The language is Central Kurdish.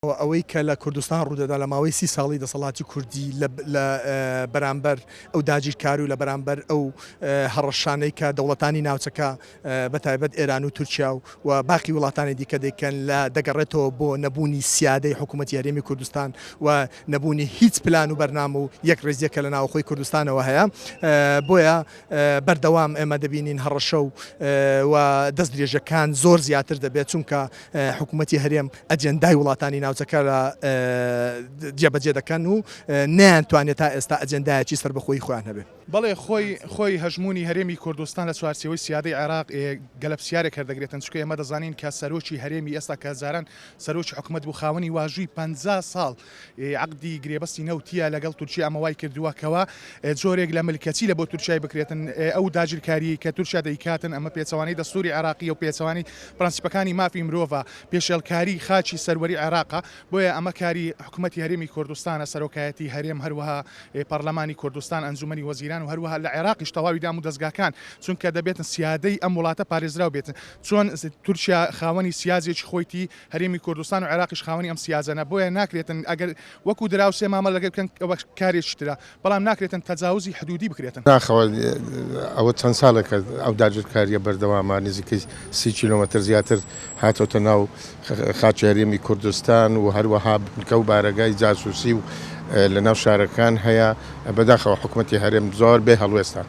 ئەوەی کە لە کوردستان ڕوودەدا لە ماوەی 30 ساڵی دەسەڵاتی کوردی لە بەرامبەر ئەو داگیرکاری و لە بەرامبەر ئەو هەڕەشانەی کە دەوڵەتانی ناوچەکە بەتایبەت ئێران و تورکیا و باقی وڵاتانی دیکە دەیکەن لە دەگەڕێتەوە بۆ نەبوونی سیادەی حکوومەتی هەرێمی کوردستان و نەبوونی هیچ پلان و بەرنامە و یەک ڕێزیەکە لە ناوخۆی کوردستانەوە هەیە. بۆیە بەردەوام ئێمە دەبینین هەڕەشە و دەست درێژەکان زۆر زیاتر دەبێت چونکە حکوومەتی هەرێم ئەجەندای وڵاتانی ناوچەکە جێبەجێ دەکەن و نەیانتوانێت تا ئێستا ئەجەندایەکی سەربەخۆیی خۆیان هەبێت. بەڵێ خۆی هەژمونی هەرێمی کوردستان لە چوارچێوەی سیادەی عێراق گەلەپسیارێک هەردەگرێتن، چونکە ئێمە دەزانین کە سەرۆکی هەرێمی ئێستا کە هەزاران سەرۆکی حکوومەت بوو خاوەنی واژووی 50 ساڵ عەقدی گرێبەستی نەوتیە لەگەڵ تورکیا ئەمەوای کردووە کەوە جۆرێک لە ملکەتی لە بۆ تورکیای بکرێتن. ئەو داگیرکاری کە تورکیا دەیکاتن ئەمە پێچەوانەی دەستوری عێراقی و پێچەوانی پرەنسیپەکانی مافی مرۆڤە، پێشێلکاری خاچی سەروەری عێراقە. بۆیە ئەمە کاری حکوومەتی هەرێمی کوردستانە، سەرۆکایەتی هەرێم، هەروەها پەرلەمانی کوردستان، ئەنجومەنی وەزیران و هەروەها لە عێراقیش تەواوی دام و دەستگاکان، چونکە دەبێتن سیادەی ئەم وڵاتە پارێزراو بێتن. چۆن تورکیا خاوەنی سیازێکی خۆیتی هەرێمی کوردستان و عێراقیش خاوەنی ئەم سیازەنە، بۆیە ناکرێتن ئەگەر وەکو دراوسێ مامەڵ لەگەڵ بکەن ئەوە کارێکی ترە، بەڵام ناکرێتن تەجاوزی حدودی بکرێتن. ناخەوە ئەوە چەند ساڵێکە ئەو داگیرکاریە بەردەوامە، نزیکەی 30 کیلۆمەتر زیاتر هاتۆتە ناو خاچی هەرێمی کوردستان و هەروەها بنکە و بارەگای جاسووسی و لە ناو شارەکان هەیە. بەداخەوە حکوومەتی هەرێم زۆر بێ هەڵوێستان.